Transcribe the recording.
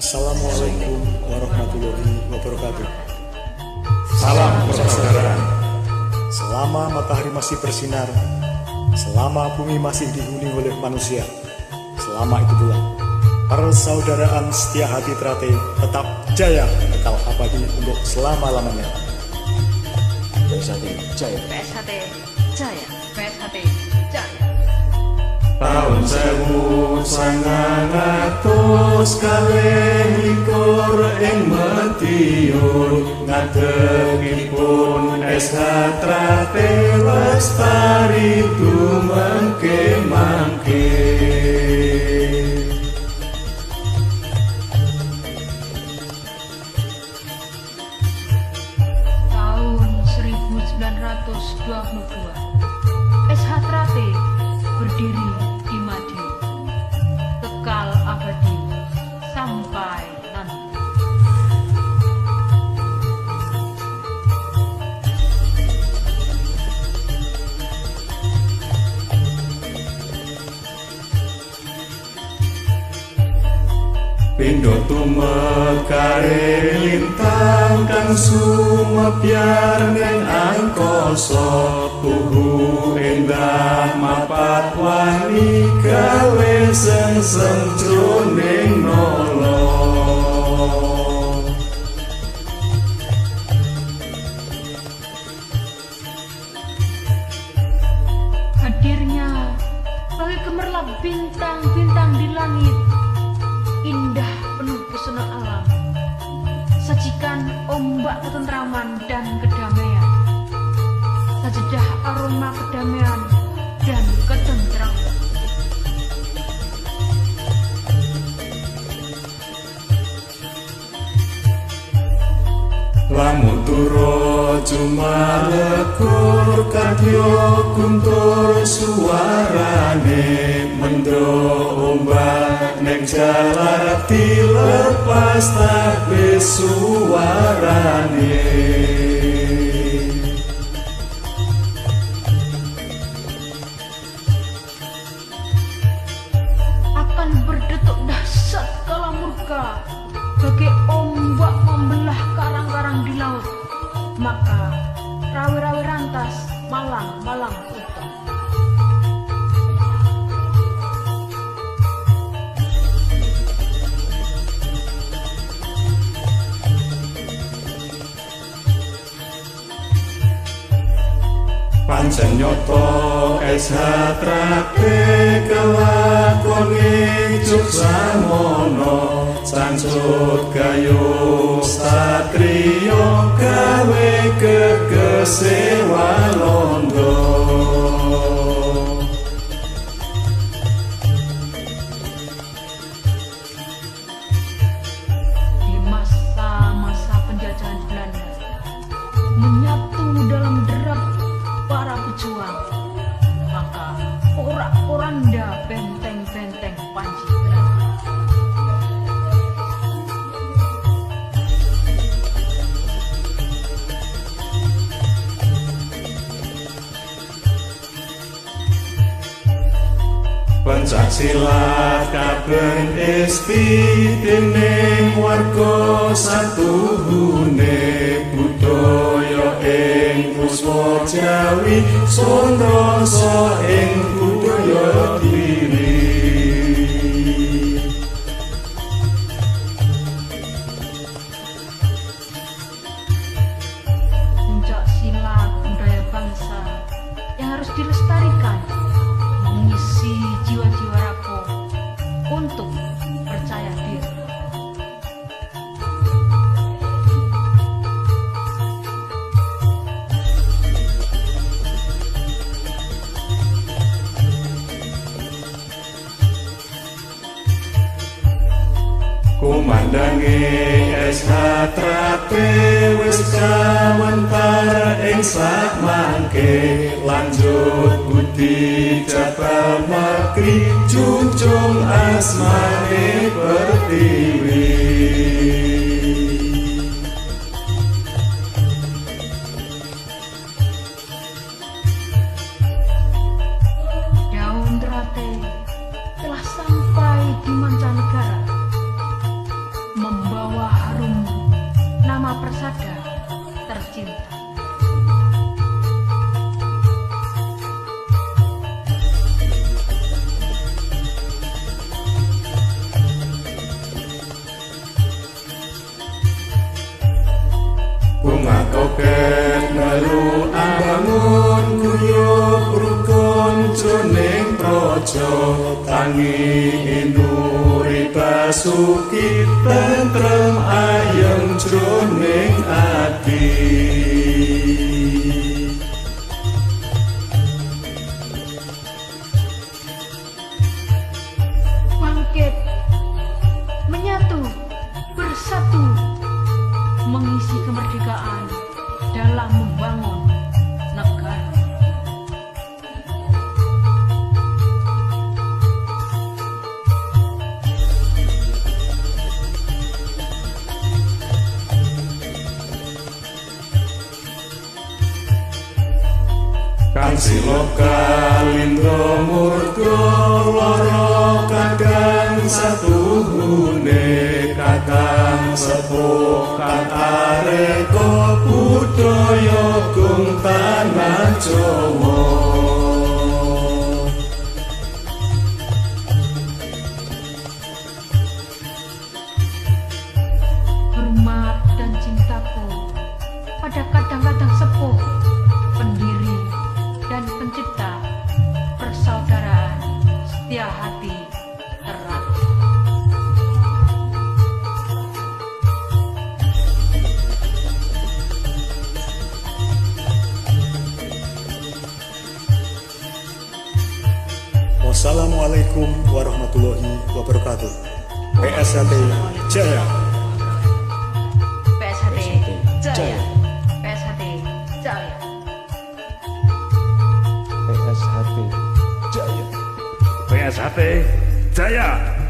Assalamualaikum warahmatullahi wabarakatuh. Salam persaudaraan. Selama matahari masih bersinar, selama bumi masih dihuni oleh manusia, selama itu pula persaudaraan setia hati Trate tetap jaya, kekal abadi untuk selama-lamanya. PSHT Jaya. PSHT Jaya. PSHT Jaya. Tahun 1921 ing Madiun ngadegipun SH Trate lestari dumengke-mangke. Tahun 1922 SH Trate berdiri di Madiun, kekal abadi sampai nanti. Pindho tumekare lintang kang sumebyar ning angkasa, tuhu endah mapat wani gawe sengsem jroning nala. Hadirnya bagai gemerlap bintang-bintang di langit, indah penuh pesona alam, sajikan ombak ketentraman dan kedamaian, sajadah aroma kedamaian dan ketentraman. Lamun turu jumalekur kadya guntur suarane, mendho ombak ning jalar dilepas tapi suarane. Akan berdetuk dahsyat kala murka, bagai ombak membelah karang-karang di laut, maka rawe-rawe rantas malang-malang utang. Pancen nyoto SH Trate kelakone Jogsamono, sancut gayuh satriya gawe gegese Walanda. Di masa-masa penjajahan Belanda, menyatu dalam derap para pejuang, maka porak-poranda benteng-benteng Panji Belanda. Pencak silat kabeh espi dening warga satuhune, budaya ing puspa Jawi sonrasa ing budaya diri. Pencak silat budaya bangsa yang harus dilestarikan, mengisi jiwa-jiwa rapuh untuk percaya diri. Kumandange SH Trate wis kawentar ing sakmangke, lanjut budi jabal makri junjung asmane pertiwi. Daun Trate telah sampai di mancanegara, jroning praja tangi nuri basuki tentrem ayem jroning ati. Bangkit, menyatu, bersatu, mengisi kemerdekaan dalam membangun negara. Kang sila kalindra murga lara kadang satuhune kakang sepuh kang areka budaya gung tanah Jawa. Hormat dan cintaku pada kadang-kadang sepuh, pendiri dan pencipta persaudaraan setia hati Teratai. Wassalamualaikum warahmatullahi wabarakatuh. PSHT Jaya. PSHT Jaya. PSHT Jaya. PSHT Jaya. PSHT Jaya.